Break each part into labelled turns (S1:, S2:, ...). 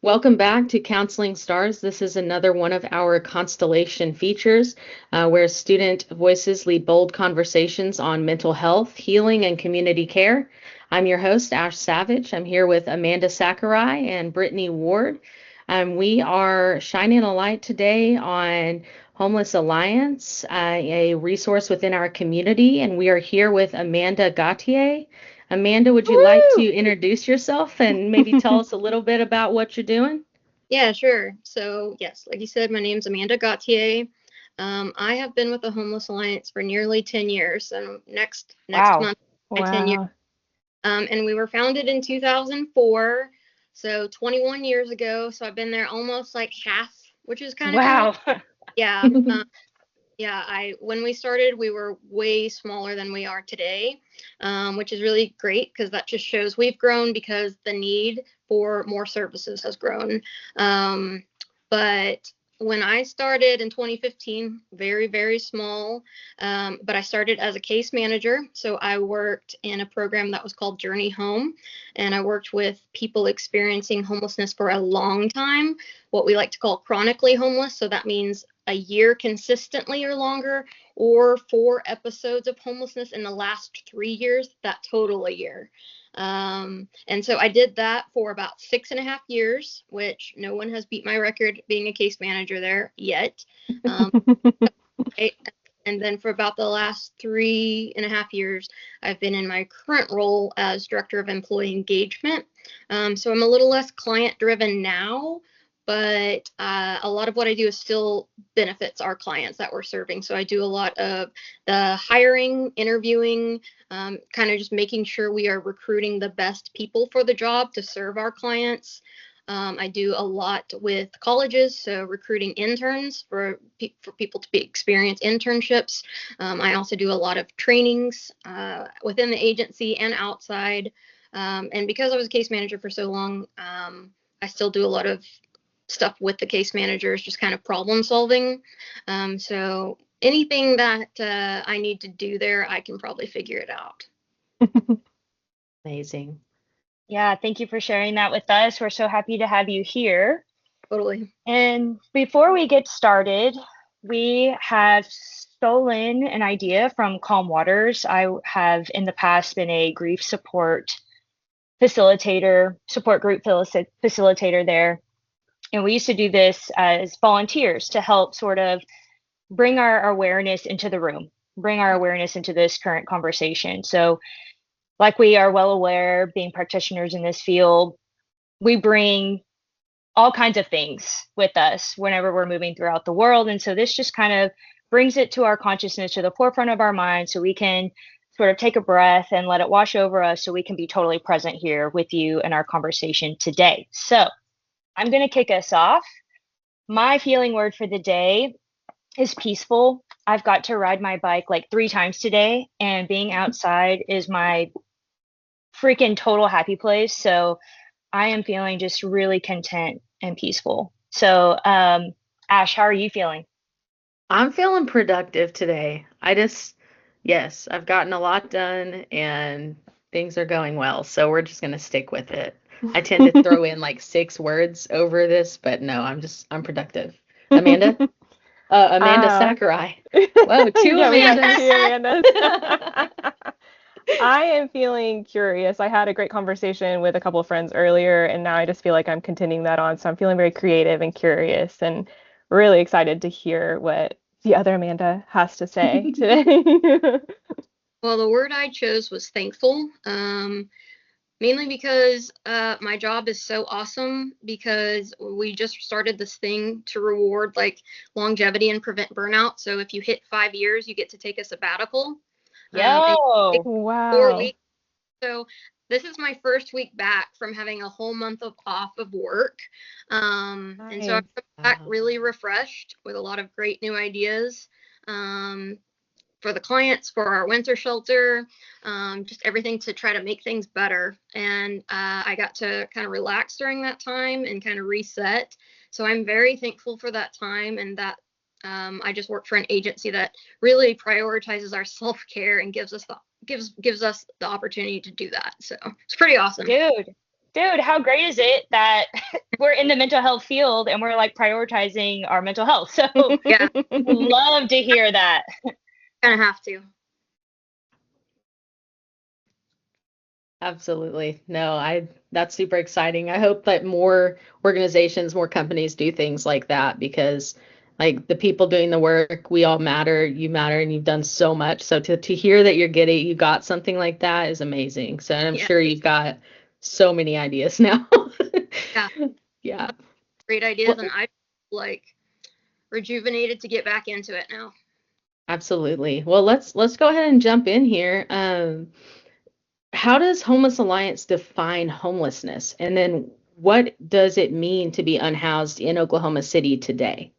S1: Welcome back to Counseling Stars. This is another one of our Constellation features where student voices lead bold conversations on mental health, healing, and community care. I'm your host, Ash Savage. I'm here with Amanda Sakurai and Brittany Ward. We are shining a light today on Homeless Alliance, a resource within our community, and we are here with Amanda Gautier. Amanda, would you like
S2: Woo!
S1: to introduce yourself and maybe tell us a little bit about what you're doing?
S3: Yeah, sure. So, yes, like you said, my name's Amanda Gautier. I have been with the Homeless Alliance for nearly 10 years, and next
S2: Wow.
S3: month, my 10 years.
S2: Wow.
S3: And we were founded in 2004, so 21 years ago. So I've been there almost like half, which is kind of cool.
S2: Wow.
S3: Yeah. Yeah, I when we started, we were way smaller than we are today, which is really great because that just shows we've grown because the need for more services has grown. But when I started in 2015, very, very small, but I started as a case manager. So I worked in a program that was called Journey Home, and I worked with people experiencing homelessness for a long time, what we like to call chronically homeless. So that means a year consistently or longer, or 4 episodes of homelessness in the last 3 years, that total a year. And so I did that for about 6.5 years, which no one has beat my record being a case manager there yet. Um, and then for about the last 3.5 years, I've been in my current role as director of employee engagement. So I'm a little less client driven now, but a lot of what I do is still benefits our clients that we're serving. So I do a lot of the hiring, interviewing, kind of just making sure we are recruiting the best people for the job to serve our clients. I do a lot with colleges, so recruiting interns for people to experience internships. I also do a lot of trainings within the agency and outside. And because I was a case manager for so long, I still do a lot of stuff with the case managers, just kind of problem solving. So anything that I need to do there, I can probably figure it out.
S1: Amazing.
S2: Yeah, thank you for sharing that with us. We're so happy to have you here.
S3: Totally.
S2: And before we get started, we have stolen an idea from Calm Waters. I have in the past been a grief support group facilitator there. And we used to do this as volunteers to help sort of bring our awareness into the room, bring our awareness into this current conversation. So, like we are well aware, being practitioners in this field, we bring all kinds of things with us whenever we're moving throughout the world. And so this just kind of brings it to our consciousness, to the forefront of our mind, so we can sort of take a breath and let it wash over us so we can be totally present here with you in our conversation today. So I'm going to kick us off. My feeling word for the day is peaceful. I've got to ride my bike like 3 times today, and being outside is my freaking total happy place. So I am feeling just really content and peaceful. So, Ash, how are you feeling?
S1: I'm feeling productive today. Yes, I've gotten a lot done and things are going well. So we're just going to stick with it. I tend to throw in like 6 words over this, but no, I'm productive. Amanda? Amanda
S2: Ah,
S1: Sakurai. Whoa, two
S2: yeah, we got two
S1: Amandas.
S2: Amandas. I am feeling curious. I had a great conversation with a couple of friends earlier, and now I just feel like I'm continuing that on. So I'm feeling very creative and curious and really excited to hear what the other Amanda has to say today.
S3: Well, the word I chose was thankful. Mainly because my job is so awesome because we just started this thing to reward like longevity and prevent burnout. So if you hit 5 years, you get to take a sabbatical. And take
S2: Yo,
S3: 4 weeks.
S2: wow.
S3: So this is my first week back from having a whole month of off of work. And so I'm
S2: Nice.
S3: back
S1: Wow.
S3: really refreshed with a lot of great new ideas. Um, for the clients, for our winter shelter, just everything to try to make things better. And I got to kind of relax during that time and kind of reset. So I'm very thankful for that time and that I just work for an agency that really prioritizes our self-care and gives us the opportunity to do that. So it's pretty awesome.
S2: Dude, dude, how great is it that we're in the mental health field and we're like prioritizing our mental health? So
S3: Yeah,
S2: love to hear that.
S3: kind of have to.
S1: Absolutely. No, that's super exciting. I hope that more organizations, more companies do things like that because like the people doing the work, we all matter, you matter, and you've done so much. So to hear that you got something like that is amazing. So I'm
S3: Yeah,
S1: sure you've got so many ideas now.
S3: yeah,
S1: Yeah.
S3: great ideas,
S1: Well,
S3: and I like rejuvenated to get back into it now.
S1: absolutely. Well, let's go ahead and jump in here. How does Homeless Alliance define homelessness? And then what does it mean to be unhoused in Oklahoma City today?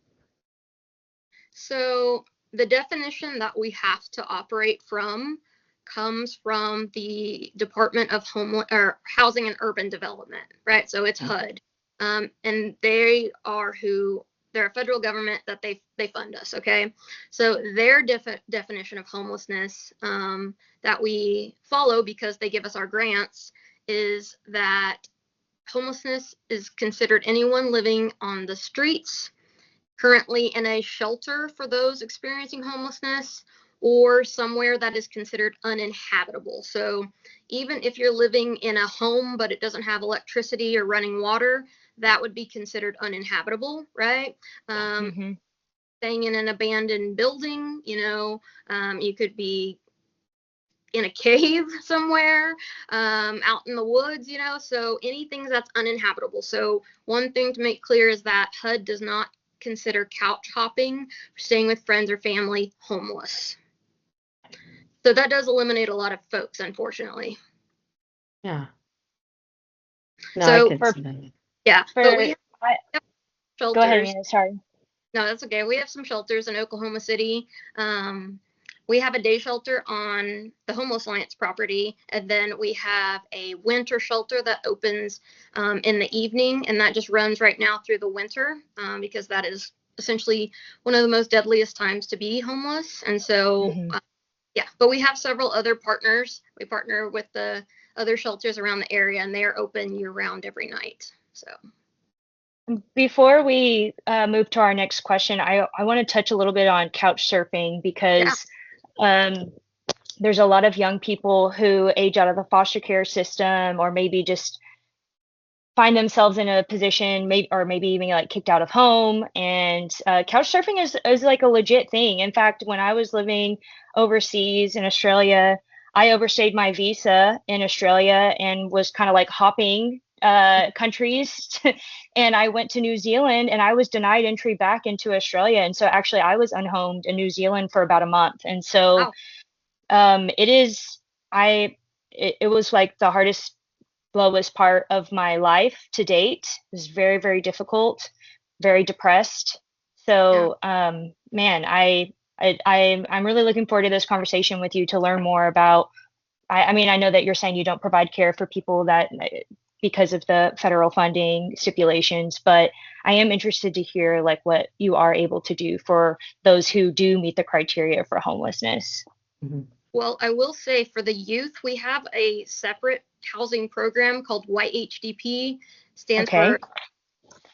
S3: So the definition that we have to operate from comes from the Department of Housing and Urban Development, right? So it's HUD, and they're a federal government that they fund us. Okay, so their definition of homelessness that we follow because they give us our grants is that homelessness is considered anyone living on the streets, currently in a shelter for those experiencing homelessness, or somewhere that is considered uninhabitable. So even if you're living in a home but it doesn't have electricity or running water, that would be considered uninhabitable, right?
S2: Mm-hmm.
S3: Staying in an abandoned building, you could be in a cave somewhere, out in the woods, so anything that's uninhabitable. So one thing to make clear is that HUD does not consider couch hopping, staying with friends or family, homeless. So that does eliminate a lot of folks, unfortunately.
S1: Yeah. No, I
S3: So
S1: could see that.
S3: yeah, but we have
S2: Go ahead,
S3: shelters.
S2: Amanda. Sorry.
S3: No, that's okay. We have some shelters in Oklahoma City. We have a day shelter on the Homeless Alliance property, and then we have a winter shelter that opens in the evening, and that just runs right now through the winter because that is essentially one of the most deadliest times to be homeless. And so,
S2: Mm-hmm.
S3: yeah, but we have several other partners. We partner with the other shelters around the area, and they are open year round every night. So.
S2: Before we move to our next question, I want to touch a little bit on couch surfing
S3: Yeah.
S2: because there's a lot of young people who age out of the foster care system or maybe just find themselves in a position, maybe even like kicked out of home. And couch surfing is like a legit thing. In fact, when I was living overseas in Australia, I overstayed my visa in Australia and was kind of like hopping countries. And I went to New Zealand and I was denied entry back into Australia. And so actually I was unhomed in New Zealand for about a month. And so it is, it was like the hardest, lowest part of my life to date. It was very, very difficult, very depressed.
S3: Yeah.
S2: So, man, I'm really looking forward to this conversation with you to learn more about. I mean, I know that you're saying you don't provide care for people that because of the federal funding stipulations, but I am interested to hear like what you are able to do for those who do meet the criteria for homelessness.
S1: Mm-hmm.
S3: Well, I will say for the youth, we have a separate housing program called YHDP, stands
S2: Okay.
S3: for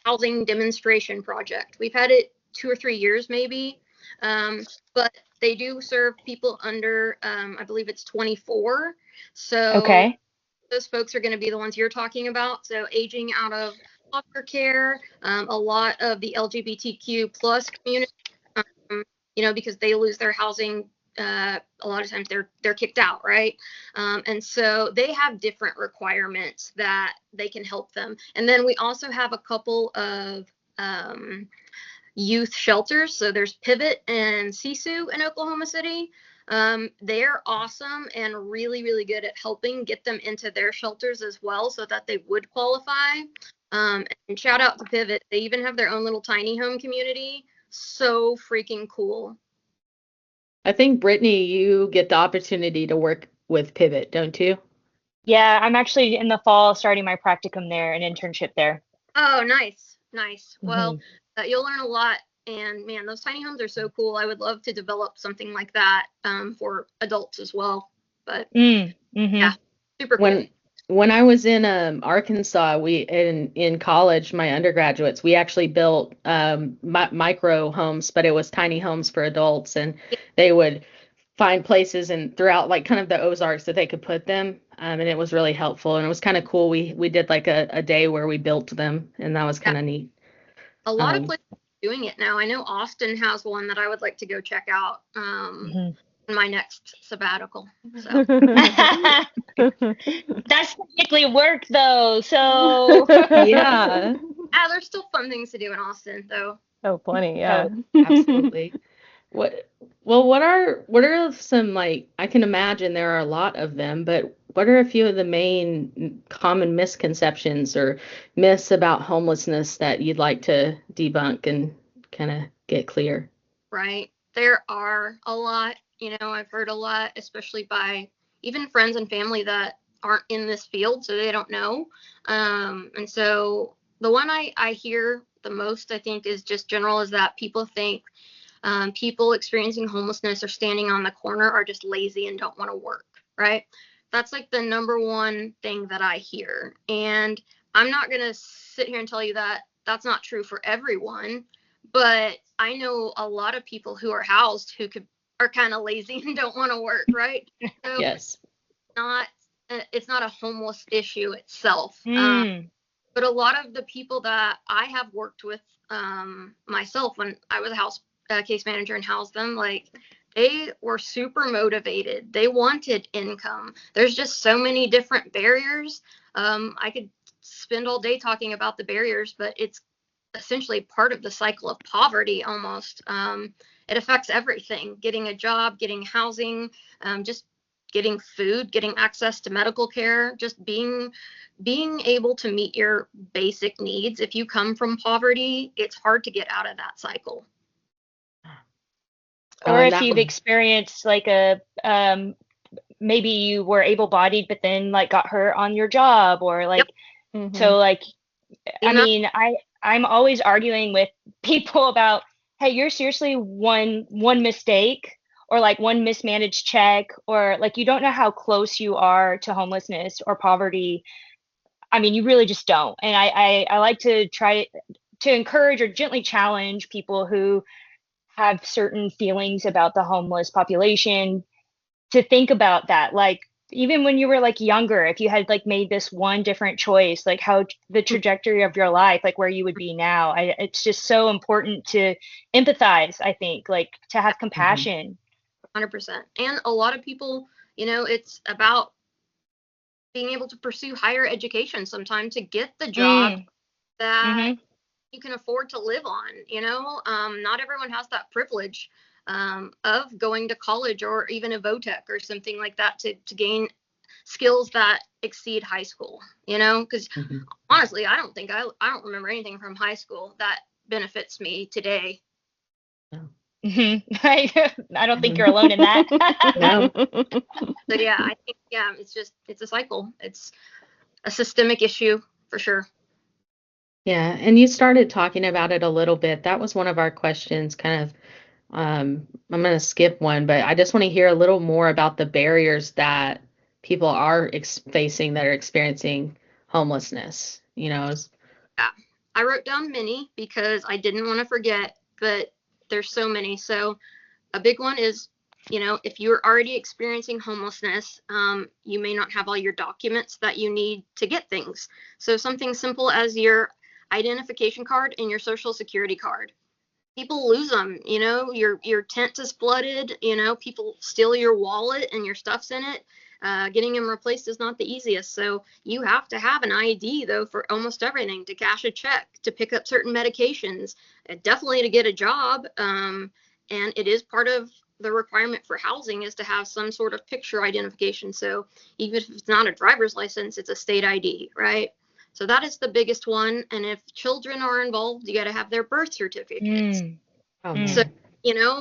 S3: Housing Demonstration Project. We've had it 2 or 3 years maybe, but they do serve people under, I believe it's 24. So
S2: Okay.
S3: those folks are going to be the ones you're talking about. So aging out of foster care, a lot of the LGBTQ plus community, because they lose their housing. A lot of times they're kicked out, right? And so they have different requirements that they can help them. And then we also have a couple of youth shelters. So there's Pivot and Sisu in Oklahoma City. They're awesome and really, really good at helping get them into their shelters as well so that they would qualify. And shout out to Pivot. They even have their own little tiny home community. So freaking cool.
S1: I think, Brittany, you get the opportunity to work with Pivot, don't you?
S2: Yeah, I'm actually in the fall starting my practicum there, an internship there.
S3: Oh, nice. Nice. Well,
S2: Hmm.
S3: you'll learn a lot. And man, those tiny homes are so cool. I would love to develop something like that for adults as well. But
S2: Mm, hmm.
S3: yeah, super cool.
S1: When when I was in Arkansas, we in college, my undergraduates, we actually built micro homes, but it was tiny homes for adults, and they would find places and throughout like kind of the Ozarks that they could put them, and it was really helpful, and it was kind of cool. We did like a day where we built them, and that was
S3: Yeah.
S1: kind of neat.
S3: A lot of places are doing it now. I know Austin has one that I would like to go check out in my next sabbatical. So
S2: That's technically work though. So
S1: Yeah,
S3: there's still fun things to do in Austin though.
S4: Oh, plenty. Yeah.
S1: absolutely. What what are some, like, I can imagine there are a lot of them, but what are a few of the main common misconceptions or myths about homelessness that you'd like to debunk and kind of get clear?
S3: Right. There are a lot, I've heard a lot, especially by even friends and family that aren't in this field, so they don't know. And so the one I hear the most, I think, is just general, is that people think people experiencing homelessness or standing on the corner are just lazy and don't want to work, right? That's like the number one thing that I hear. And I'm not going to sit here and tell you that that's not true for everyone, but I know a lot of people who are housed who are kind of lazy and don't want to work, right? So
S1: Yes.
S3: not it's not a homeless issue itself. But a lot of the people that I have worked with myself when I was a case manager and housed them, like, they were super motivated. They wanted income. There's just so many different barriers. I could spend all day talking about the barriers, but it's essentially part of the cycle of poverty almost. It affects everything: getting a job, getting housing, just getting food, getting access to medical care, just being able to meet your basic needs. If you come from poverty, it's hard to get out of that cycle.
S2: Or if you've experienced like maybe you were able-bodied but then like got hurt on your job, or like so like I mean, I'm always arguing with people about, hey, you're seriously one mistake or like one mismanaged check, or like you don't know how close you are to homelessness or poverty. I mean, you really just don't. And I like to try to encourage or gently challenge people who have certain feelings about the homeless population to think about that. Like, even when you were like younger, if you had like made this one different choice, like how the trajectory of your life, like where you would be now. It's just so important to empathize, I think, like to have compassion.
S3: 100%. And a lot of people, it's about being able to pursue higher education sometime to get the job that you can afford to live on. Not everyone has that privilege of going to college or even a VOTEC or something like that to gain skills that exceed high school, because honestly, I don't remember anything from high school that benefits me today.
S2: I don't think you're alone in that.
S1: No.
S3: So yeah, I think, it's a cycle. It's a systemic issue for sure.
S1: Yeah, and you started talking about it a little bit. That was one of our questions, kind of. I'm going to skip one, but I just want to hear a little more about the barriers that people are facing that are experiencing homelessness.
S3: Yeah, I wrote down many because I didn't want to forget, but there's so many. So a big one is, if you're already experiencing homelessness, you may not have all your documents that you need to get things. So something simple as your identification card and your social security card. People lose them, your tent is flooded, people steal your wallet and your stuff's in it. Getting them replaced is not the easiest. So you have to have an ID though for almost everything: to cash a check, to pick up certain medications, definitely to get a job. And it is part of the requirement for housing is to have some sort of picture identification. So even if it's not a driver's license, it's a state ID, right? So that is the biggest one. And if children are involved, you got to have their birth certificates. So,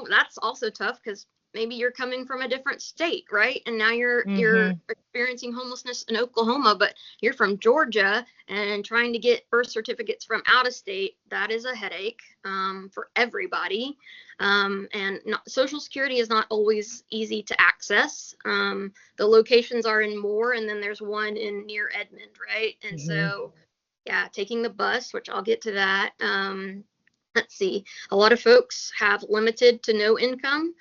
S3: that's also tough because maybe you're coming from a different state, right? And now you're
S2: Mm-hmm.
S3: experiencing homelessness in Oklahoma, but you're from Georgia and trying to get birth certificates from out of state. That is a headache for everybody. And Social Security is not always easy to access. The locations are in Moore, and then there's one in near Edmond, right? And so, yeah, taking the bus, which I'll get to that. Let's see, a lot of folks have limited to no income.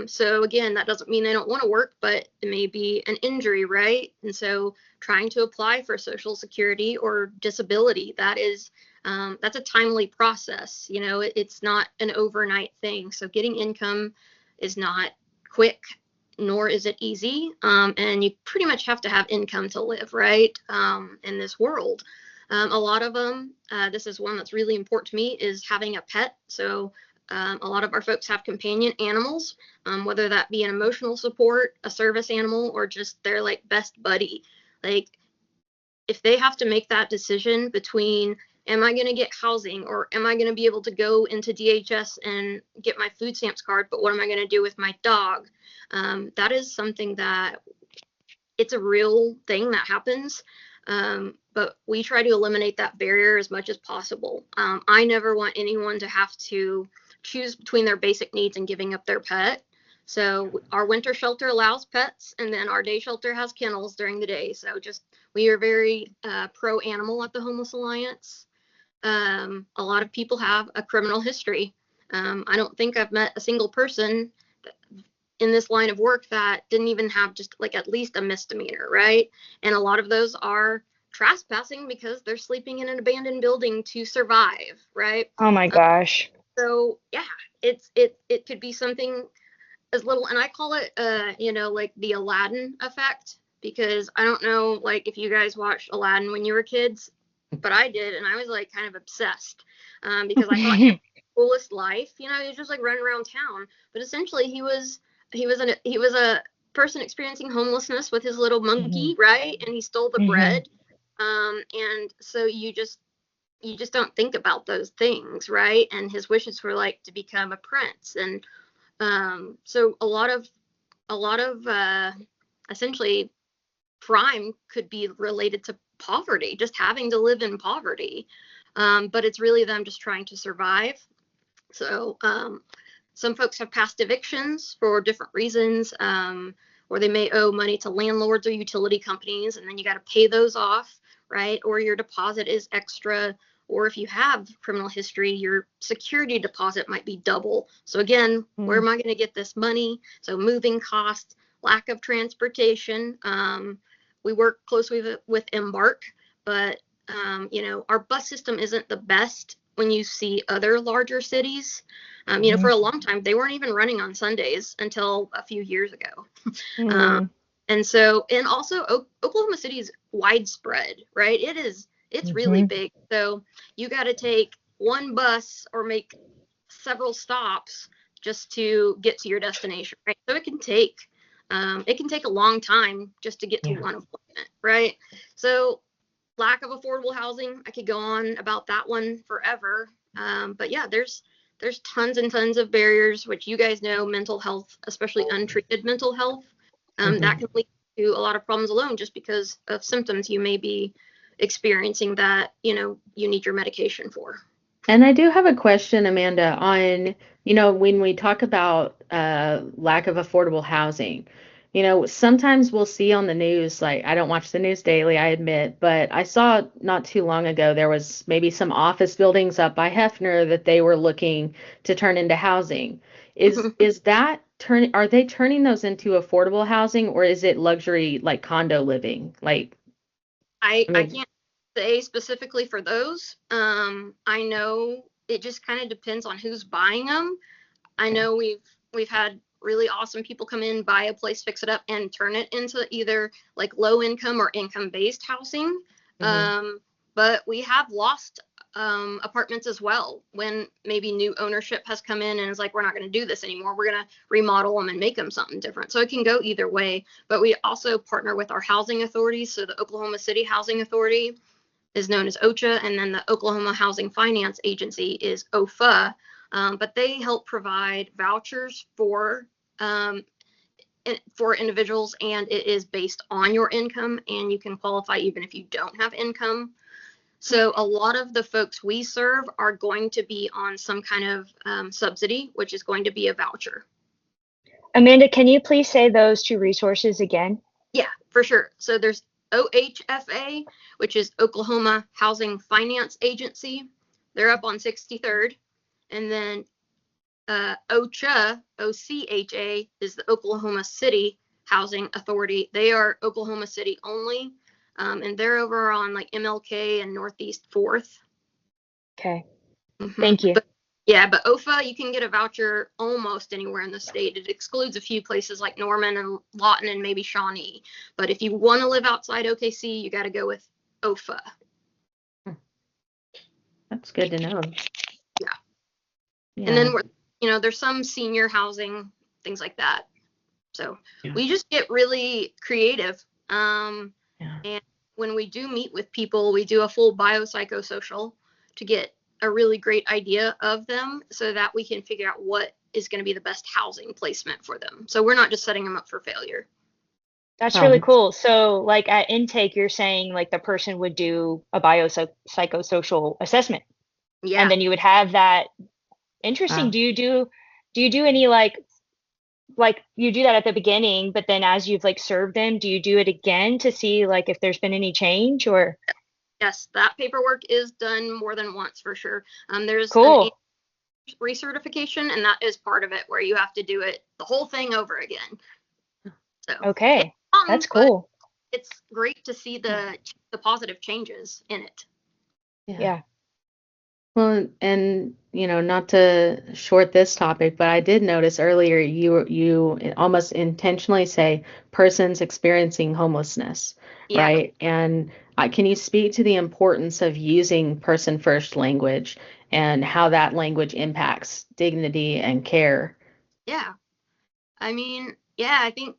S3: So again, that doesn't mean they don't want to work, but it may be an injury, right? And so trying to apply for Social Security or disability, that's a timely process. It's not an overnight thing. So getting income is not quick, nor is it easy. And you pretty much have to have income to live, right? In this world. A lot of them, this is one that's really important to me, is having a pet. So a lot of our folks have companion animals, whether that be an emotional support, a service animal, or just their like best buddy. Like if they have to make that decision between, am I going to get housing, or am I going to be able to go into DHS and get my food stamps card, but what am I going to do with my dog? That is something that it's a real thing that happens. But we try to eliminate that barrier as much as possible. I never want anyone to have to choose between their basic needs and giving up their pet. So our winter shelter allows pets, and then our day shelter has kennels during the day. So we are very pro animal at the Homeless Alliance. A lot of people have a criminal history. I don't think I've met a single person in this line of work that didn't even have just like at least a misdemeanor, right? And a lot of those are trespassing because they're sleeping in an abandoned building to survive, right?
S2: Oh my gosh.
S3: So yeah, it could be something as little, and I call it like the Aladdin effect, because I don't know like if you guys watched Aladdin when you were kids, but I did, and I was like kind of obsessed because I thought he had the coolest life. He was just like running around town, but essentially he was a person experiencing homelessness with his little monkey, right? And he stole the bread. And so you just don't think about those things, right? And his wishes were like to become a prince. And so a lot of essentially crime could be related to poverty, just having to live in poverty. But it's really them just trying to survive. So some folks have past evictions for different reasons, or they may owe money to landlords or utility companies, and then you got to pay those off, right? Or your deposit is extra, or if you have criminal history, your security deposit might be double. So again, where am I going to get this money? So moving costs, lack of transportation. We work closely with Embark, but our bus system isn't the best when you see other larger cities. For a long time, they weren't even running on Sundays until a few years ago. And also Oklahoma City is widespread, right? It's really big. So you got to take one bus or make several stops just to get to your destination, right? So it can take a long time just to get to one appointment, right? So lack of affordable housing, I could go on about that one forever. But yeah, there's tons and tons of barriers, which you guys know, mental health, especially untreated mental health, that can lead to a lot of problems alone just because of symptoms you may be experiencing that, you need your medication for.
S1: And I do have a question, Amanda, on, when we talk about lack of affordable housing, sometimes we'll see on the news, like I don't watch the news daily, I admit, but I saw not too long ago there was maybe some office buildings up by Hefner that they were looking to turn into housing. Is that are they turning those into affordable housing, or is it luxury like condo living? Like
S3: I can't say specifically for those. I know it just kind of depends on who's buying them. I know we've had really awesome people come in, buy a place, fix it up, and turn it into either like low income or income based housing. But we have lost apartments as well when maybe new ownership has come in and is like, we're not going to do this anymore. We're going to remodel them and make them something different. So it can go either way. But we also partner with our housing authorities. So the Oklahoma City Housing Authority is known as OCHA, and then the Oklahoma Housing Finance Agency is OFA. But they help provide vouchers for um, for individuals, and it is based on your income, and you can qualify even if you don't have income. So a lot of the folks we serve are going to be on some kind of subsidy, which is going to be a voucher.
S2: Amanda, can you please say those two resources again?
S3: Yeah, for sure. So there's OHFA, which is Oklahoma Housing Finance Agency. They're up on 63rd. And then OCHA, OCHA, is the Oklahoma City Housing Authority. They are Oklahoma City only, and they're over on like MLK and Northeast 4th.
S2: Okay, thank you.
S3: But OFA, you can get a voucher almost anywhere in the state. It excludes a few places like Norman and Lawton and maybe Shawnee. But if you want to live outside OKC, you got to go with OFA.
S1: That's good to know.
S3: Yeah.
S1: Yeah.
S3: And then there's some senior housing, things like that. So we just get really creative. And when we do meet with people, we do a full biopsychosocial to get a really great idea of them so that we can figure out what is going to be the best housing placement for them. So we're not just setting them up for failure.
S2: That's really cool. So like at intake, you're saying like the person would do a biopsychosocial assessment.
S3: Yeah.
S2: And then you would have that. Interesting. Do you do any like you do that at the beginning, but then as you've like served them, do you do it again to see like if there's been any change or?
S3: Yes, that paperwork is done more than once for sure. There's
S2: cool.
S3: An recertification, and that is part of it where you have to do it the whole thing over again. So
S2: okay, that's cool.
S3: It's great to see the positive changes in it.
S2: Yeah.
S1: Well, and not to short this topic, but I did notice earlier you almost intentionally say persons experiencing homelessness, right? And can you speak to the importance of using person first language and how that language impacts dignity and care?
S3: Yeah. I mean, I think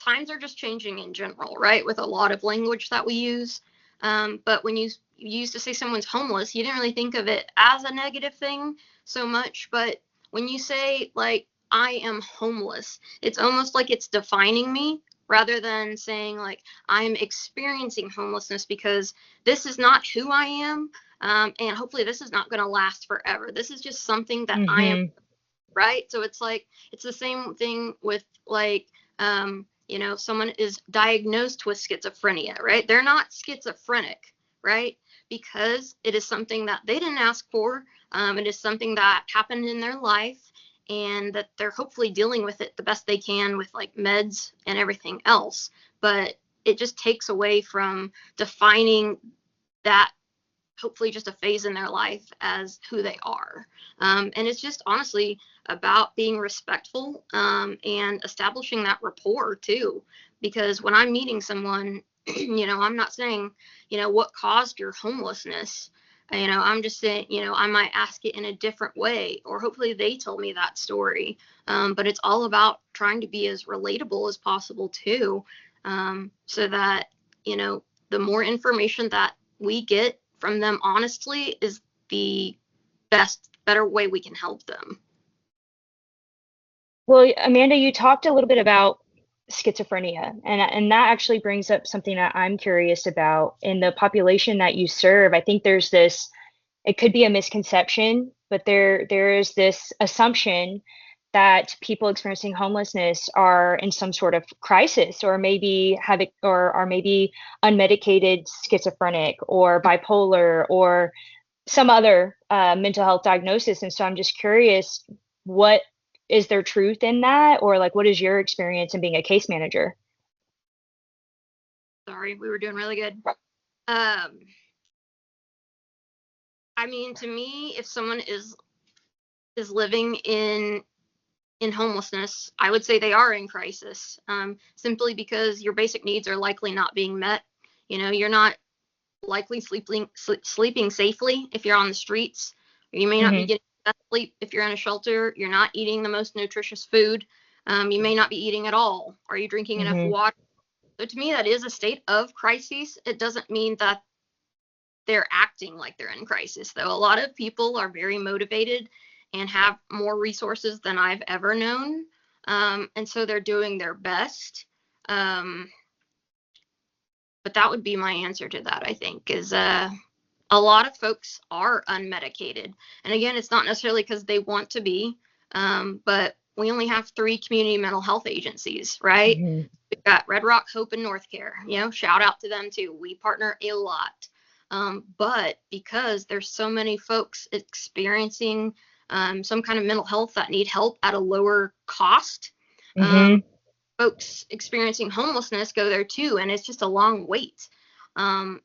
S3: times are just changing in general, right? With a lot of language that we use. But when you used to say someone's homeless, you didn't really think of it as a negative thing so much. But when you say like, I am homeless, it's almost like it's defining me rather than saying like, I'm experiencing homelessness because this is not who I am. And hopefully this is not going to last forever. This is just something that I am, right? So it's like, it's the same thing with like, someone is diagnosed with schizophrenia, right? They're not schizophrenic, right? Because it is something that they didn't ask for. It is something that happened in their life and that they're hopefully dealing with it the best they can with like meds and everything else. But it just takes away from defining that hopefully just a phase in their life as who they are. And it's just honestly about being respectful and establishing that rapport too. Because when I'm meeting someone, I'm not saying, what caused your homelessness? I'm just saying, I might ask it in a different way, or hopefully they tell me that story. But it's all about trying to be as relatable as possible too. So that, the more information that we get from them honestly is the better way we can help them.
S2: Well, Amanda, you talked a little bit about schizophrenia, and that actually brings up something that I'm curious about. In the population that you serve, I think there's this, it could be a misconception, but there is this assumption that people experiencing homelessness are in some sort of crisis, or maybe are maybe unmedicated schizophrenic or bipolar or some other mental health diagnosis. And so I'm just curious, what is there truth in that, or like what is your experience in being a case manager?
S3: Sorry, we were doing really good. I mean, to me, if someone is living in homelessness, I would say they are in crisis, simply because your basic needs are likely not being met. You're not likely sleeping safely if you're on the streets. You may not be getting enough sleep if you're in a shelter. You're not eating the most nutritious food. You may not be eating at all. Are you drinking enough water? So to me, that is a state of crisis. It doesn't mean that they're acting like they're in crisis, though. A lot of people are very motivated and have more resources than I've ever known. And so they're doing their best. But that would be my answer to that, I think, is a lot of folks are unmedicated. And again, it's not necessarily because they want to be, but we only have 3 community mental health agencies, right?
S2: Mhm.
S3: We've got Red Rock, Hope, and North Care. Shout out to them too. We partner a lot. But because there's so many folks experiencing some kind of mental health that need help at a lower cost,
S2: Mhm.
S3: folks experiencing homelessness go there too, and it's just a long wait. And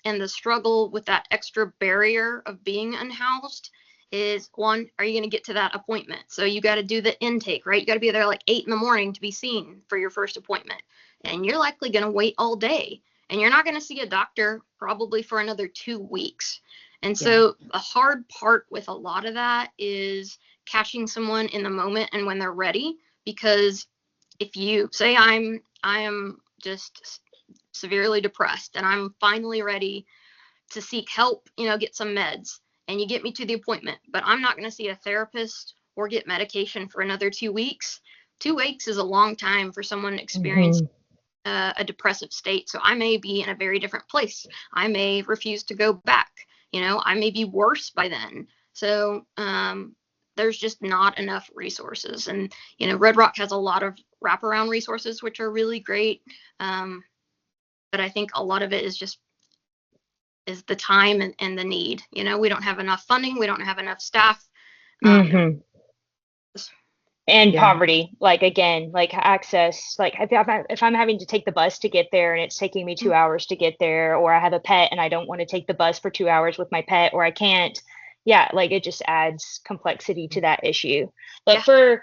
S3: the struggle with that extra barrier of being unhoused is, one, are you going to get to that appointment? So you got to do the intake, right? You got to be there like 8 in the morning to be seen for your first appointment, and you're likely going to wait all day, and you're not going to see a doctor probably for another 2 weeks. And so the hard part with a lot of that is catching someone in the moment and when they're ready, because if you say I am just severely depressed and I'm finally ready to seek help, get some meds, and you get me to the appointment, but I'm not going to see a therapist or get medication for another 2 weeks. 2 weeks is a long time for someone experiencing
S2: Mhm.
S3: a depressive state. So I may be in a very different place. I may refuse to go back. I may be worse by then. So there's just not enough resources. And, Red Rock has a lot of wraparound resources, which are really great. But I think a lot of it is the time and the need. We don't have enough funding. We don't have enough staff.
S2: Mhm. And
S1: Yeah.
S2: poverty, like, again, like access, like if I'm having to take the bus to get there and it's taking me 2 hours to get there, or I have a pet and I don't want to take the bus for 2 hours with my pet, or I can't, yeah, like it just adds complexity to that issue. But
S3: Yeah.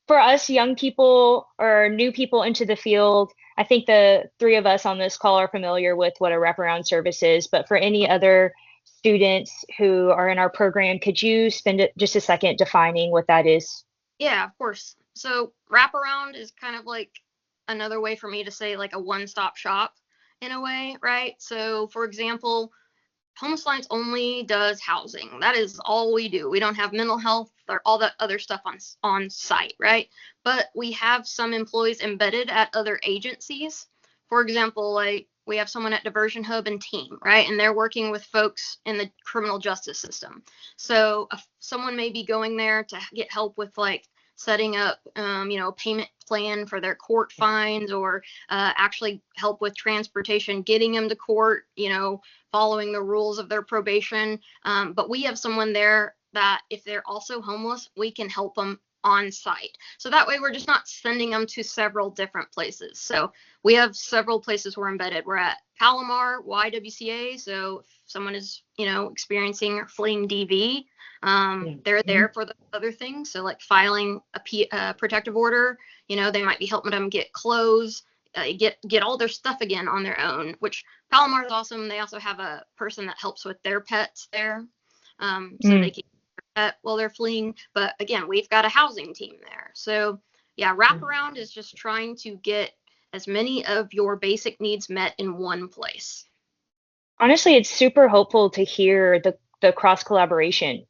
S2: for us young people or new people into the field, I think the 3 of us on this call are familiar with what a wraparound service is, but for any other students who are in our program, could you spend just a second defining what that is?
S3: Yeah, of course. So wraparound is kind of like another way for me to say like a one-stop shop in a way, right? So for example, Homeless Alliance only does housing. That is all we do. We don't have mental health or all that other stuff on site, right? But we have some employees embedded at other agencies. For example, like we have someone at Diversion Hub and Team, right? And they're working with folks in the criminal justice system. So someone may be going there to get help with like setting up, a payment plan for their court fines, or actually help with transportation, getting them to court, following the rules of their probation. But we have someone there that if they're also homeless, we can help them on site. So that way we're just not sending them to several different places. So we have several places we're embedded. We're at Palomar, YWCA. So if someone is, experiencing or fleeing DV, they're there for the other things. So like filing a protective order, they might be helping them get clothes, get all their stuff again on their own, which Palomar is awesome. They also have a person that helps with their pets there, so they can pet while they're fleeing. But again, we've got a housing team there. So yeah, wraparound is just trying to get as many of your basic needs met in one place.
S2: Honestly, it's super hopeful to hear the cross collaboration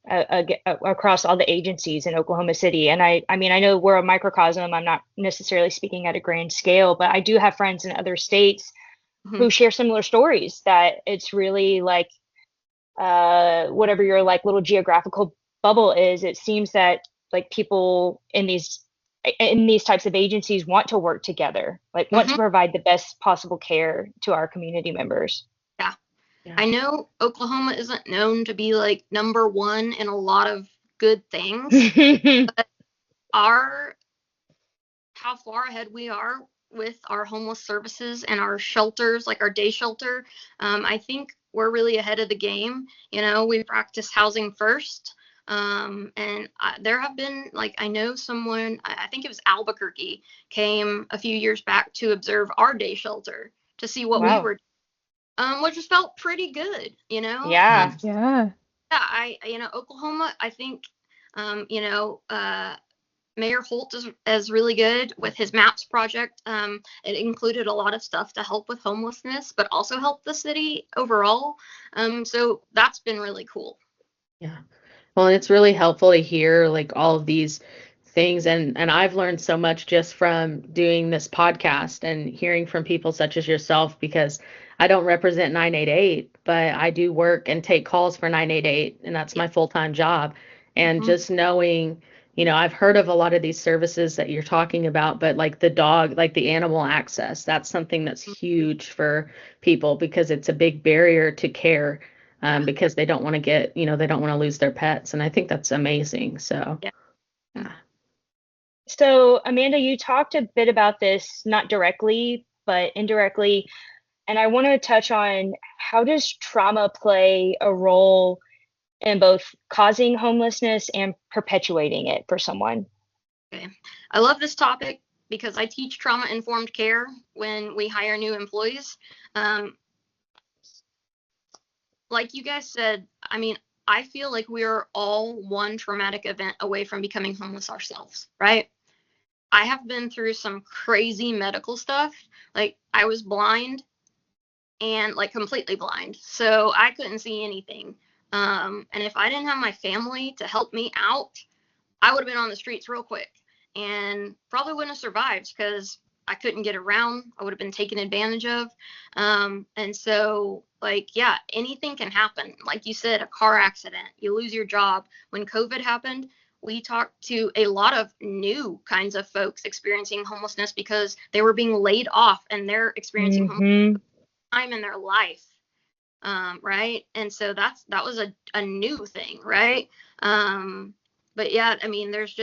S2: across all the agencies in Oklahoma City. And I mean, I know we're a microcosm. I'm not necessarily speaking at a grand scale, but I do have friends in other states
S3: Mm-hmm.
S2: who share similar stories, that it's really like whatever your like little geographical bubble is, it seems that like people in these types of agencies want to work together, like want
S3: Mm-hmm.
S2: to provide the best possible care to our community members.
S3: Yeah.
S1: Yeah.
S3: I know Oklahoma isn't known to be like number one in a lot of good things,
S2: Mhm.
S3: but how far ahead we are with our homeless services and our shelters, like our day shelter, I think we're really ahead of the game. We practice housing first. And there have been, like, I know someone, I think it was Albuquerque, came a few years back to observe our day shelter to see what we
S2: Wow.
S3: were, which just felt pretty good,
S2: Yeah.
S4: Yeah.
S3: Yeah, Oklahoma, I think, Mayor Holt is really good with his MAPS project. It included a lot of stuff to help with homelessness, but also help the city overall. So that's been really cool.
S1: Yeah. Well, and it's really helpful to hear like all of these things. And I've learned so much just from doing this podcast and hearing from people such as yourself, because I don't represent 988, but I do work and take calls for 988, and that's
S3: Yeah.
S1: my full-time job. And
S3: Mhm.
S1: just knowing, I've heard of a lot of these services that you're talking about, but like the dog, like the animal access, that's something that's huge for people because it's a big barrier to care,
S3: Yeah.
S1: because they don't want to get, they don't want to lose their pets. And I think that's amazing. So,
S3: Yeah.
S1: yeah.
S2: So, Amanda, you talked a bit about this, not directly, but indirectly. And I want to touch on, how does trauma play a role in both causing homelessness and perpetuating it for someone?
S3: Okay. I love this topic because I teach trauma-informed care when we hire new employees. Like you guys said, I mean, I feel like we're all one traumatic event away from becoming homeless ourselves, right? I have been through some crazy medical stuff. Like, I was blind and like completely blind, so I couldn't see anything. And if I didn't have my family to help me out, I would have been on the streets real quick and probably wouldn't have survived because I couldn't get around. I would have been taken advantage of. And so, like, yeah, anything can happen. Like you said, a car accident, you lose your job. When COVID happened, we talked to a lot of new kinds of folks experiencing homelessness because they were being laid off and they're experiencing homelessness time in their life. Right. And so that was a new thing. Right. But yeah, I mean, there's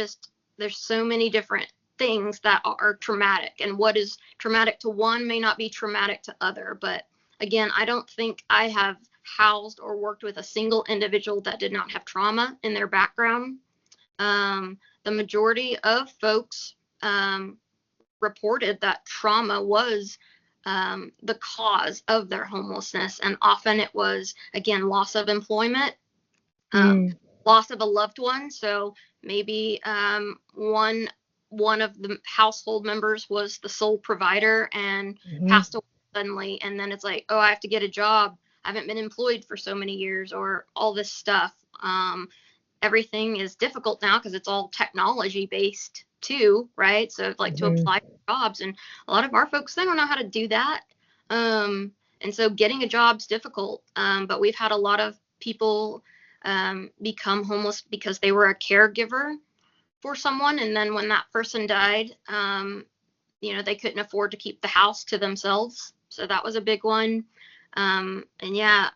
S3: so many different things that are traumatic, and what is traumatic to one may not be traumatic to other. But again, I don't think I have housed or worked with a single individual that did not have trauma in their background. The majority of folks reported that trauma was the cause of their homelessness. And often it was, again, loss of employment, loss of a loved one. So maybe one of the household members was the sole provider and passed away suddenly. And then it's like, oh, I have to get a job. I haven't been employed for so many years, or all this stuff. Everything is difficult now because it's all technology based too, right? So like to apply for jobs, and a lot of our folks, they don't know how to do that. And so getting a job's difficult. But we've had a lot of people become homeless because they were a caregiver for someone, and then when that person died, they couldn't afford to keep the house to themselves. So that was a big one. And yeah,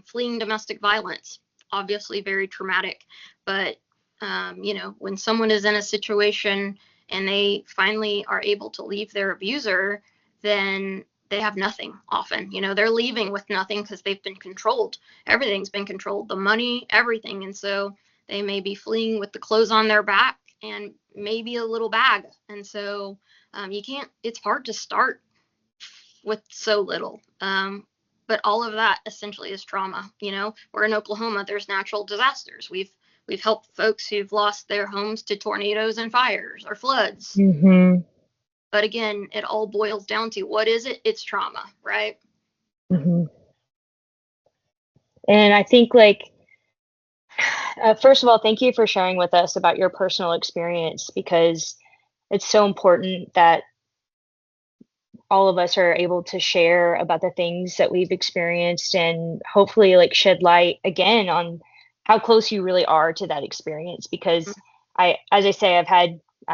S3: fleeing domestic violence, obviously very traumatic. But when someone is in a situation and they finally are able to leave their abuser, then they have nothing often. They're leaving with nothing because they've been controlled. Everything's been controlled, the money, everything. And so they may be fleeing with the clothes on their back and maybe a little bag. And so it's hard to start with so little. But all of that essentially is trauma. We're in Oklahoma, there's natural disasters. We've helped folks who've lost their homes to tornadoes and fires or floods. But again, it all boils down to, what is it? It's trauma, right?
S2: And I think, like, first of all, thank you for sharing with us about your personal experience, because it's so important that all of us are able to share about the things that we've experienced, and hopefully like shed light again on how close you really are to that experience. Because as I say, I've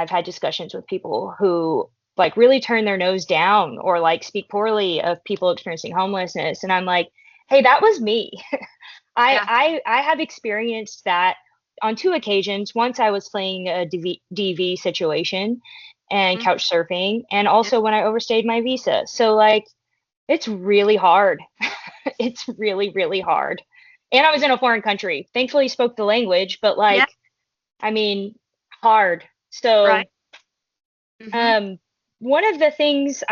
S2: had discussions with people who like really turn their nose down or like speak poorly of people experiencing homelessness, and I'm like, hey, that was me. I have experienced that on two occasions. Once I was playing a DV situation and couch surfing, and also when I overstayed my visa. So like, it's really hard. It's really, really hard. And I was in a foreign country. Thankfully spoke the language, but like, I mean, hard. So one of the things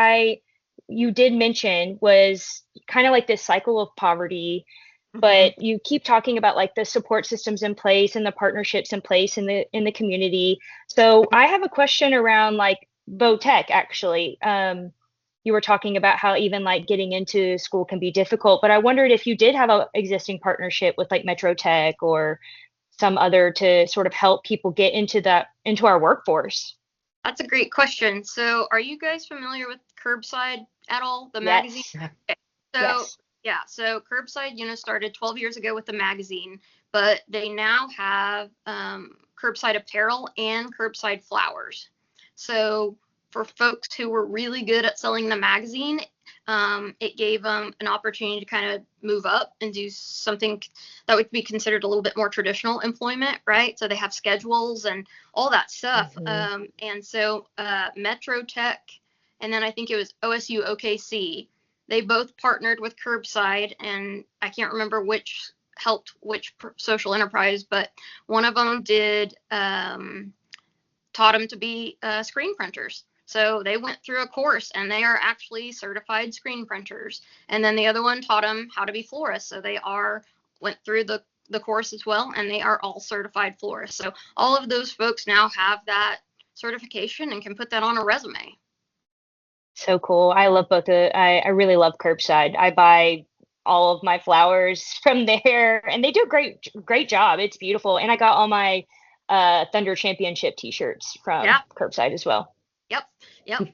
S2: you did mention was kind of like this cycle of poverty, but you keep talking about like the support systems in place and the partnerships in place in the community. So I have a question around like Tech actually. You were talking about how even like getting into school can be difficult, but I wondered if you did have a existing partnership with like Metro Tech or some other to sort of help people get into our workforce?
S3: That's a great question. So, are you guys familiar with Curbside at all? The magazine?
S2: Yes.
S3: Okay. So,
S2: Yes.
S3: yeah, so Curbside, started 12 years ago with the magazine, but they now have curbside apparel and curbside flowers. So, for folks who were really good at selling the magazine, it gave them an opportunity to kind of move up and do something that would be considered a little bit more traditional employment, right? So they have schedules and all that stuff. And so Metro Tech, and then I think it was OSU OKC, they both partnered with Curbside, and I can't remember which helped which social enterprise, but one of them did taught them to be screen printers. So they went through a course and they are actually certified screen printers. And then the other one taught them how to be florists. So they went through the course as well, and they are all certified florists. So all of those folks now have that certification and can put that on a resume.
S2: So cool. I love I really love Curbside. I buy all of my flowers from there, and they do a great job. It's beautiful. And I got all my Thunder Championship t-shirts from Curbside as well.
S3: Yep.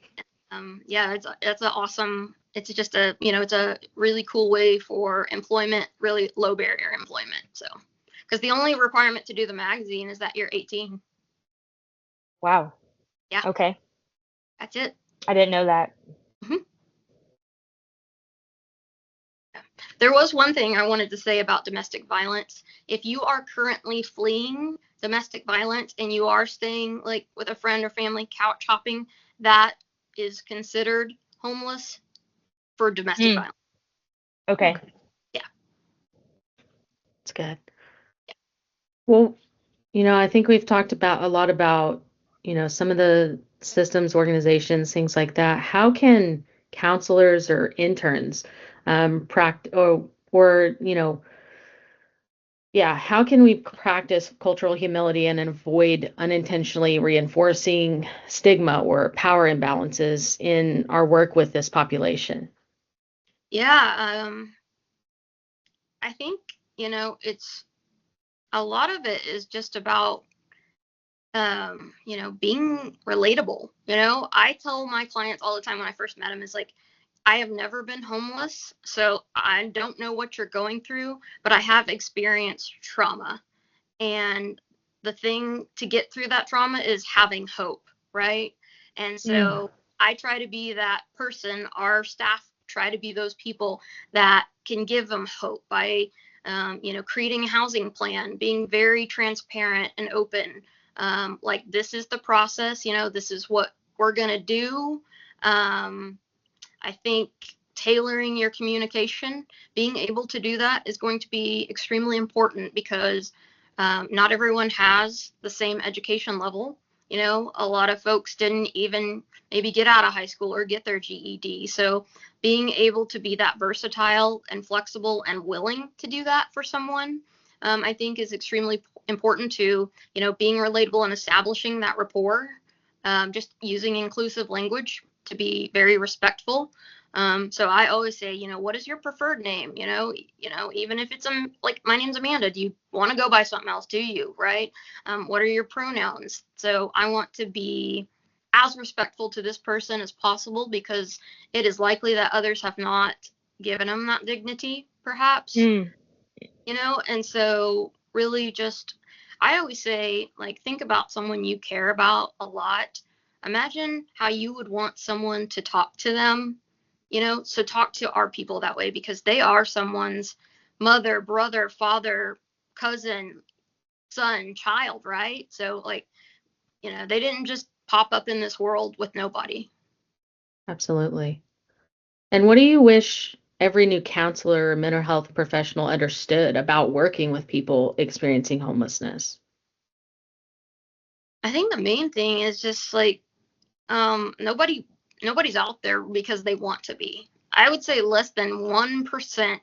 S3: Yeah, it's an awesome, it's just it's a really cool way for employment, really low barrier employment. So, because the only requirement to do the magazine is that you're 18.
S2: Wow.
S3: Yeah.
S2: Okay.
S3: That's it.
S2: I didn't know that.
S3: Mm-hmm. There was one thing I wanted to say about domestic violence. If you are currently fleeing domestic violence and you are staying like with a friend or family couch hopping, that is considered homeless for domestic violence.
S2: Okay.
S3: Yeah.
S1: That's good. Yeah. Well, I think we've talked a lot about, some of the systems, organizations, things like that. How can counselors or interns practice how can we practice cultural humility and avoid unintentionally reinforcing stigma or power imbalances in our work with this population?
S3: Yeah, I think, it's a lot of it is just about, being relatable. I tell my clients all the time when I first met them is like, I have never been homeless, so I don't know what you're going through, but I have experienced trauma. And the thing to get through that trauma is having hope, right? And so I try to be that person. Our staff try to be those people that can give them hope by, creating a housing plan, being very transparent and open. Like, this is the process, this is what we're going to do. I think tailoring your communication, being able to do that is going to be extremely important because not everyone has the same education level. A lot of folks didn't even maybe get out of high school or get their GED. So being able to be that versatile and flexible and willing to do that for someone, I think is extremely important to, being relatable and establishing that rapport. Just using inclusive language to be very respectful. So I always say, what is your preferred name? Even if it's like my name's Amanda, do you want to go by something else? Do you, right? What are your pronouns? So I want to be as respectful to this person as possible because it is likely that others have not given them that dignity, perhaps. And so really just, I always say, like, think about someone you care about a lot. Imagine how you would want someone to talk to them, so talk to our people that way because they are someone's mother, brother, father, cousin, son, child, right? So, like, they didn't just pop up in this world with nobody.
S1: Absolutely. And what do you wish every new counselor or mental health professional understood about working with people experiencing homelessness?
S3: I think the main thing is just like nobody's out there because they want to be. I would say less than 1%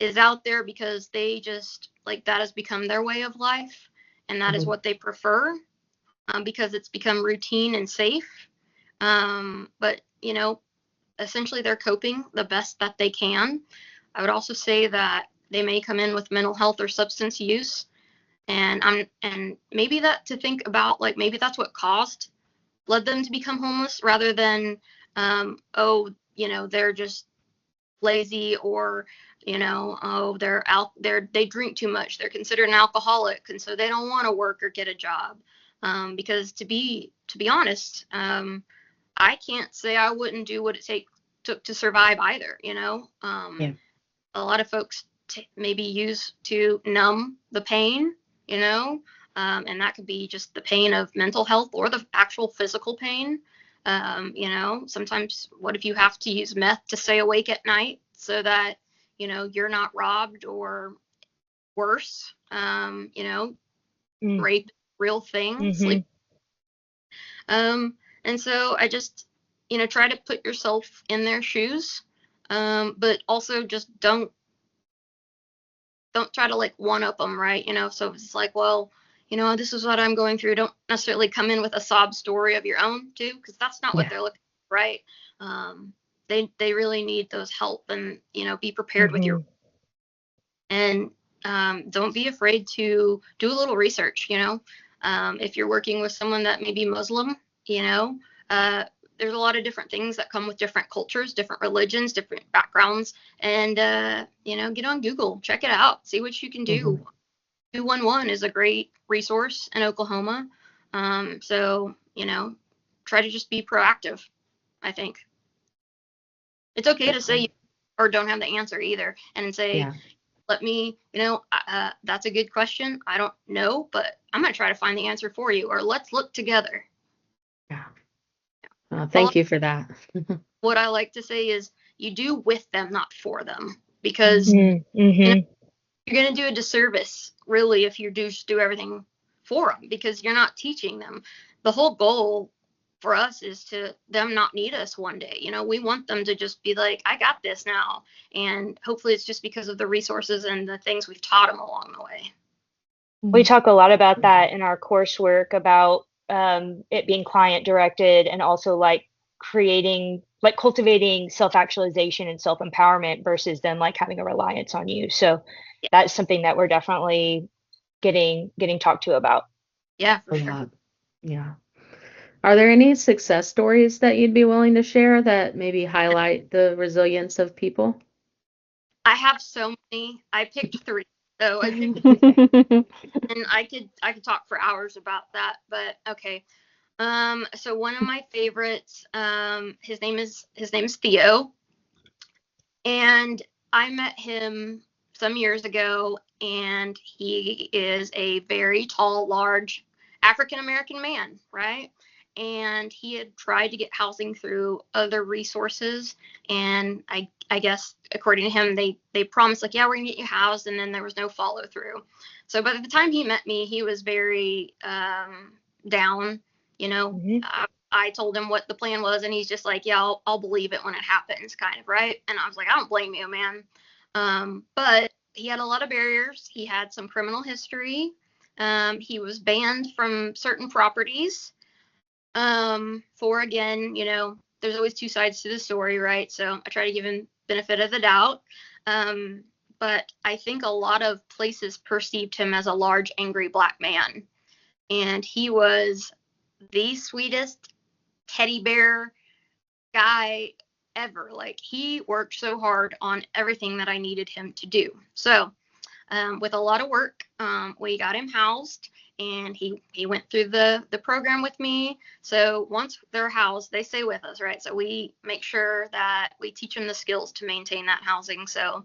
S3: is out there because they just like that has become their way of life and that is what they prefer because it's become routine and safe. But essentially they're coping the best that they can. I would also say that they may come in with mental health or substance use. And maybe that to think about, like, maybe that's what led them to become homeless, rather than oh, they're just lazy, or oh, they drink too much, they're considered an alcoholic, and so they don't want to work or get a job. Because to be honest, I can't say I wouldn't do what it took to survive either.
S1: Yeah.
S3: A lot of folks maybe use to numb the pain, and that could be just the pain of mental health or the actual physical pain. Sometimes what if you have to use meth to stay awake at night so that, you're not robbed, or worse, rape, real thing, sleep. And so I just, try to put yourself in their shoes, but also just don't try to like one up them, right? So it's like, well, this is what I'm going through. Don't necessarily come in with a sob story of your own too, because that's not what they're looking for, right? They really need those help, and be prepared with your, and don't be afraid to do a little research. If you're working with someone that may be Muslim, there's a lot of different things that come with different cultures, different religions, different backgrounds, and get on Google, check it out, see what you can do. 211 is a great resource in Oklahoma. So try to just be proactive. I think it's okay to say you or don't have the answer either, and say, let me, that's a good question, I don't know, but I'm going to try to find the answer for you, or let's look together.
S1: Thank you for that.
S3: What I like to say is, you do with them, not for them, because you're going to do a disservice, really, if you just do everything for them, because you're not teaching them. The whole goal for us is to them not need us one day. We want them to just be like, I got this now. And hopefully it's just because of the resources and the things we've taught them along the way.
S2: We talk a lot about that in our coursework, about it being client directed, and also like cultivating self-actualization and self-empowerment versus them like having a reliance on you. So that's something that we're definitely getting talked to about.
S3: Yeah, for sure.
S1: Yeah. Are there any success stories that you'd be willing to share that maybe highlight the resilience of people?
S3: I have so many. I picked 3. So I picked, and I could talk for hours about that, but okay. So one of my favorites, his name is Theo, and I met him some years ago, and he is a very tall, large African American man, right? And he had tried to get housing through other resources, and I guess according to him, they promised, like, yeah, we're gonna get you housed, and then there was no follow through. So by the time he met me, he was very down. I told him what the plan was, and he's just like, yeah, I'll believe it when it happens, kind of, right? And I was like, I don't blame you, man. But he had a lot of barriers. He had some criminal history. He was banned from certain properties. For, again, there's always 2 sides to the story, right? So I try to give him benefit of the doubt. But I think a lot of places perceived him as a large, angry black man. And he was the sweetest teddy bear guy ever. Like, he worked so hard on everything that I needed him to do. So with a lot of work, we got him housed, and he went through the program with me. So once they're housed, they stay with us, right? So we make sure that we teach them the skills to maintain that housing. So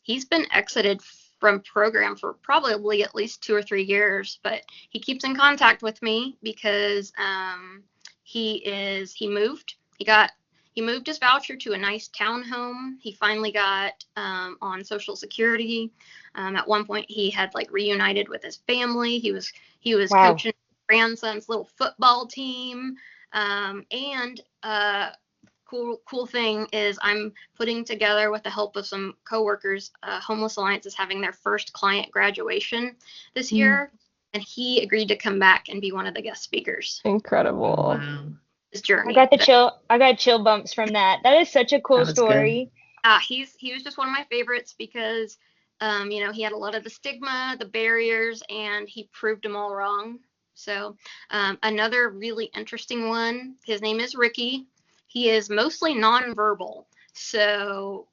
S3: he's been exited from program for probably at least 2 or 3 years, but he keeps in contact with me because he moved. He moved his voucher to a nice townhome. He finally got on Social Security. At one point, he had like reunited with his family. He was coaching his grandson's little football team. And cool thing is, I'm putting together, with the help of some coworkers, Homeless Alliance is having their first client graduation this year, and he agreed to come back and be one of the guest speakers.
S4: Incredible.
S1: Wow.
S3: His journey.
S2: I got chill bumps from that. That is such a cool story.
S3: He was just one of my favorites because He had a lot of the stigma, the barriers, and he proved them all wrong. So another really interesting one, his name is Ricky. He is mostly nonverbal. So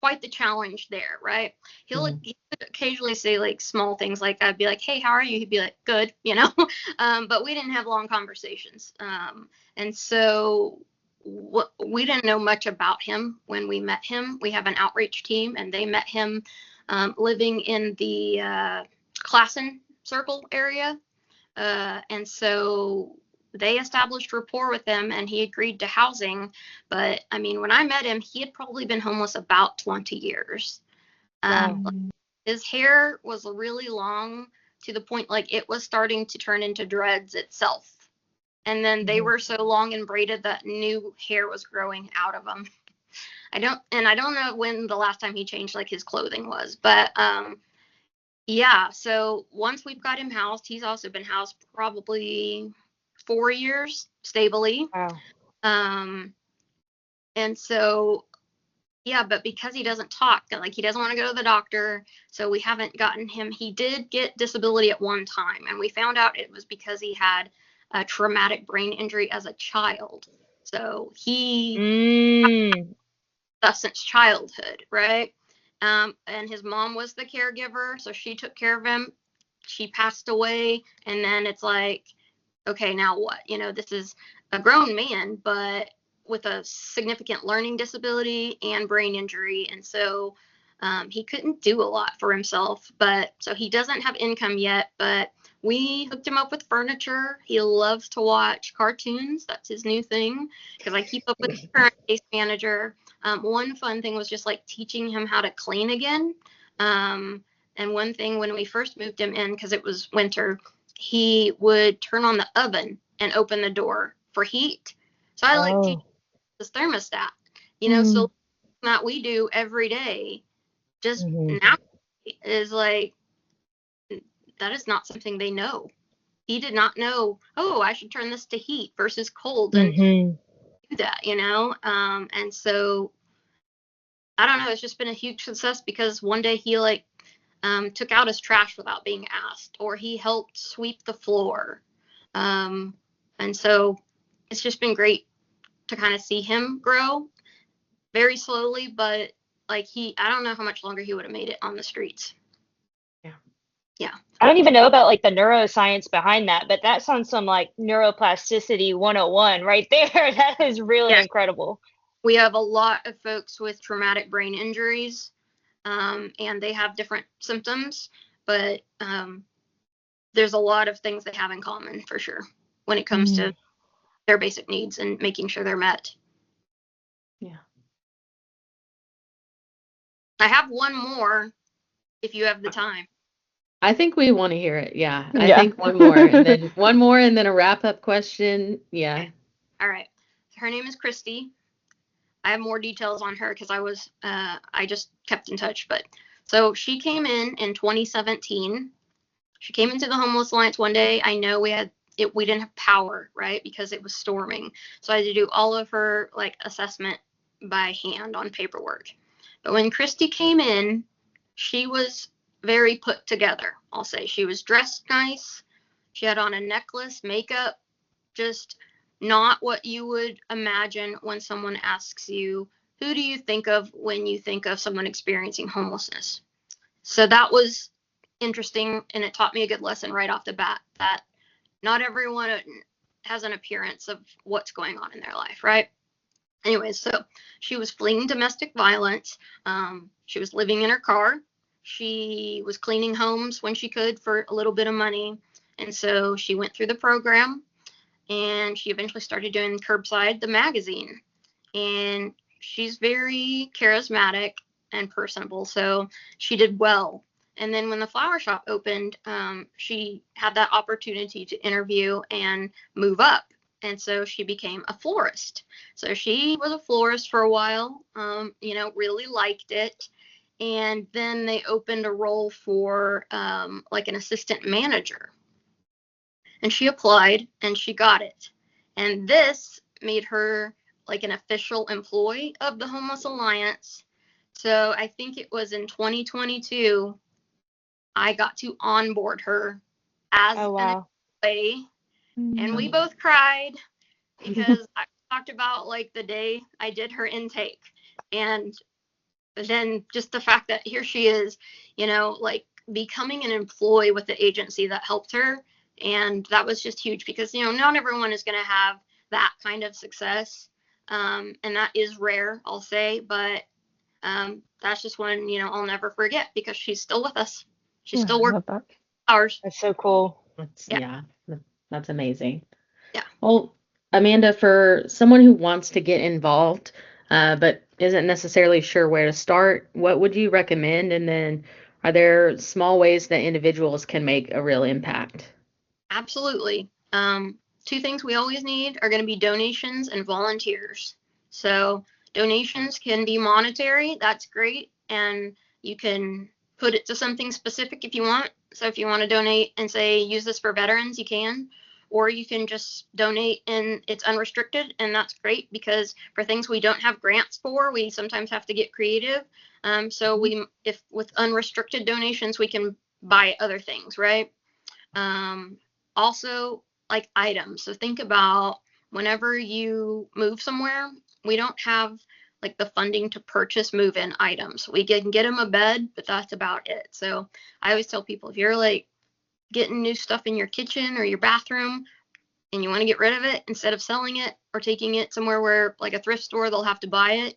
S3: quite the challenge there, right? He would occasionally say like small things, like I'd be like, "Hey, how are you?" He'd be like, "Good," but we didn't have long conversations. And so we didn't know much about him when we met him. We have an outreach team, and they met him living in the Klassen Circle area. And so they established rapport with him, and he agreed to housing. But I mean, when I met him, he had probably been homeless about 20 years. His hair was really long, to the point like it was starting to turn into dreads itself. And then they were so long and braided that new hair was growing out of them. I don't know when the last time he changed like his clothing was, but yeah. So once we've got him housed, he's also been housed probably 4 years stably.
S2: Wow.
S3: And so yeah, but because he doesn't talk, like he doesn't want to go to the doctor, so we haven't gotten him. He did get disability at one time, and we found out it was because he had a traumatic brain injury as a child. So he since childhood, right? And his mom was the caregiver, so she took care of him. She passed away, and then it's like, okay, now what? This is a grown man, but with a significant learning disability and brain injury, and so he couldn't do a lot for himself. But so he doesn't have income yet, but we hooked him up with furniture. He loves to watch cartoons. That's his new thing, because I keep up with the current case manager. One fun thing was just like teaching him how to clean again. And one thing, when we first moved him in, because it was winter, he would turn on the oven and open the door for heat. So I like teach this thermostat, so that we do every day, just now is like, that is not something they know. He did not know, oh, I should turn this to heat versus cold and do that, and so I don't know, it's just been a huge success, because one day he like took out his trash without being asked, or he helped sweep the floor. And so it's just been great to kind of see him grow very slowly, but like I don't know how much longer he would have made it on the streets. Yeah.
S2: I don't even know about like the neuroscience behind that, but that sounds some like neuroplasticity 101 right there. That is really incredible.
S3: We have a lot of folks with traumatic brain injuries, and they have different symptoms, but there's a lot of things they have in common for sure when it comes to their basic needs and making sure they're met.
S1: Yeah.
S3: I have one more if you have the time.
S1: I think we want to hear it. Yeah. I think one more, and then a wrap up question. Yeah.
S3: Okay. All right. Her name is Christy. I have more details on her because I just kept in touch. But so she came in 2017. She came into the Homeless Alliance one day. I know we didn't have power, right? Because it was storming. So I had to do all of her like assessment by hand on paperwork. But when Christy came in, she was very put together. I'll say she was dressed nice. She had on a necklace, makeup, just not what you would imagine when someone asks you, who do you think of when you think of someone experiencing homelessness? So that was interesting, and it taught me a good lesson right off the bat, that not everyone has an appearance of what's going on in their life, right? Anyways, so she was fleeing domestic violence. She was living in her car. She was cleaning homes when she could for a little bit of money. And so she went through the program, and she eventually started doing Curbside, the magazine. And she's very charismatic and personable, so she did well. And then when the flower shop opened, she had that opportunity to interview and move up. And so she became a florist. So she was a florist for a while, really liked it. And then they opened a role for like an assistant manager. And she applied and she got it. And this made her like an official employee of the Homeless Alliance. So I think it was in 2022, I got to onboard her as
S2: Oh,
S3: an
S2: wow.
S3: employee, and we
S1: Mm.
S3: both cried because I talked about like the day I did her intake, and then just the fact that here she is, like becoming an employee with the agency that helped her. And that was just huge because, not everyone is going to have that kind of success. And that is rare, I'll say, but that's just one, I'll never forget because she's still with us. She's
S1: Yeah,
S3: still
S1: I
S3: working
S1: love that.
S3: hours.
S2: That's so cool.
S3: Yeah.
S1: Yeah, that's amazing.
S3: Yeah.
S1: Well, Amanda, for someone who wants to get involved, but isn't necessarily sure where to start, what would you recommend? And then are there small ways that individuals can make a real impact?
S3: Absolutely. Two things we always need are going to be donations and volunteers. So donations can be monetary. That's great. And you can put it to something specific if you want. So if you want to donate and say, use this for veterans, you can. Or you can just donate and it's unrestricted. And that's great because for things we don't have grants for, we sometimes have to get creative. So if with unrestricted donations, we can buy other things, right? Um, Also, like items. So think about whenever you move somewhere, we don't have like the funding to purchase move-in items. We can get them a bed, but that's about it. So I always tell people if you're like getting new stuff in your kitchen or your bathroom and you want to get rid of it, instead of selling it or taking it somewhere where like a thrift store, they'll have to buy it,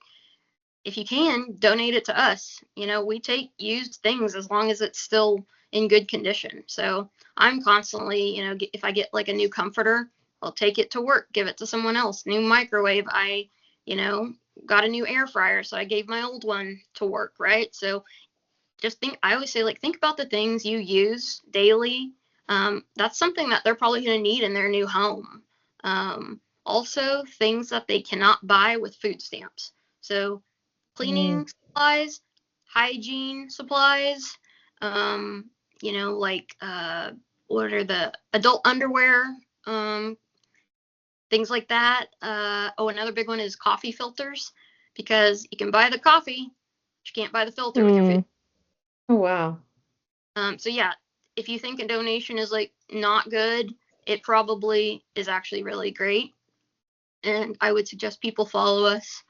S3: if you can, donate it to us. We take used things as long as it's still in good condition. So I'm constantly, if I get like a new comforter, I'll take it to work, give it to someone else. New microwave, you know, got a new air fryer, so I gave my old one to work, right? So just think, I always say, like, think about the things you use daily. That's something that they're probably going to need in their new home. Also, things that they cannot buy with food stamps. So
S2: Mm.
S3: cleaning supplies, hygiene supplies, like what are the adult underwear, um, things like that. Another big one is coffee filters because you can buy the coffee, but you can't buy the filter with your food.
S2: Mm.
S1: Oh, wow.
S3: So yeah, if you think a donation is like not good, it probably is actually really great. And I would suggest people follow us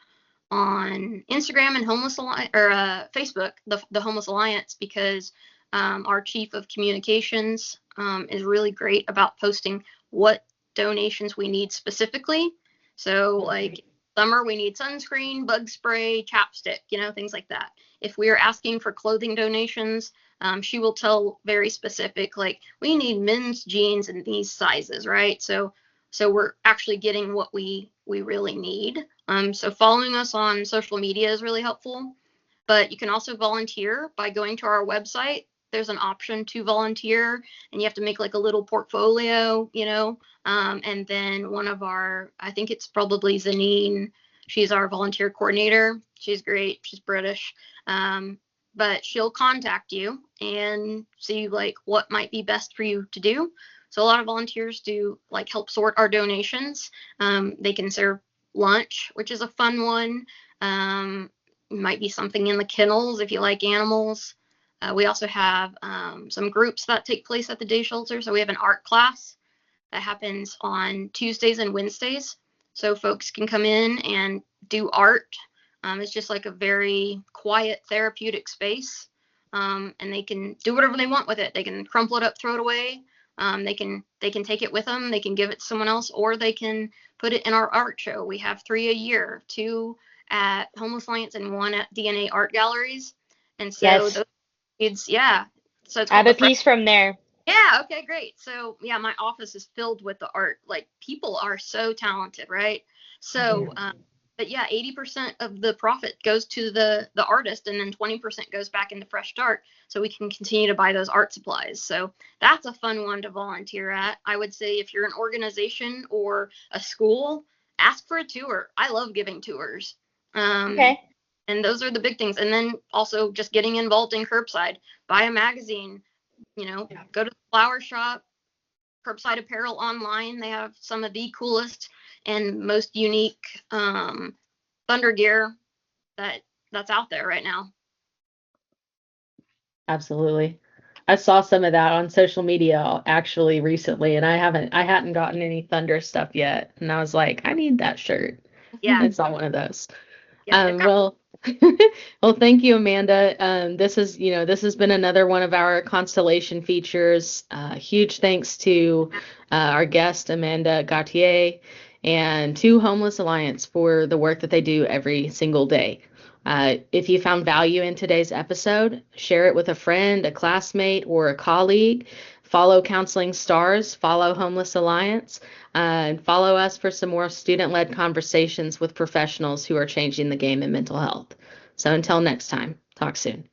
S3: on Instagram and Homeless Alliance or Facebook, the Homeless Alliance, because our chief of communications is really great about posting what donations we need specifically. So like summer, we need sunscreen, bug spray, chapstick, things like that. If we are asking for clothing donations, she will tell very specific, like we need men's jeans in these sizes, right? So we're actually getting what we really need. So following us on social media is really helpful, but you can also volunteer by going to our website. There's an option to volunteer, and you have to make like a little portfolio, and then I think it's probably Zanine. She's our volunteer coordinator. She's great. She's British. But she'll contact you and see like what might be best for you to do. So a lot of volunteers do like help sort our donations. They can serve lunch, which is a fun one. Might be something in the kennels if you like animals. We also have some groups that take place at the day shelter. So we have an art class that happens on Tuesdays and Wednesdays. So folks can come in and do art. It's just like a very quiet therapeutic space. And they can do whatever they want with it. They can crumple it up, throw it away. They can take it with them. They can give it to someone else, or they can put it in our art show. We have 3 a year, 2 at Homeless Alliance and 1 at DNA Art Galleries. And so
S2: Yes.
S3: those kids, yeah. So it's
S2: I have
S3: called
S2: a
S3: the
S2: piece from there.
S3: Yeah, okay, great. So, yeah, my office is filled with the art. Like, people are so talented, right?
S1: Yeah.
S3: So, but yeah, 80% of the profit goes to the artist, and then 20% goes back into Fresh Start, so we can continue to buy those art supplies. So that's a fun one to volunteer at. I would say if you're an organization or a school, ask for a tour. I love giving tours. Um,
S2: Okay.
S3: and those are the big things. And then also just getting involved in curbside. Buy a magazine, go to the flower shop, curbside apparel online. They have some of the coolest and most unique thunder gear that that's out there right now.
S1: Absolutely. I saw some of that on social media actually recently, and I hadn't gotten any Thunder stuff yet. And I was like, I need that shirt.
S3: Yeah.
S1: I saw one of those.
S3: Yeah.
S1: Well, well, thank you, Amanda. This has been another one of our Constellation features. Huge thanks to our guest, Amanda Gautier, and to Homeless Alliance for the work that they do every single day. If you found value in today's episode, share it with a friend, a classmate, or a colleague. Follow Counseling Stars, follow Homeless Alliance, and follow us for some more student-led conversations with professionals who are changing the game in mental health. So until next time, talk soon.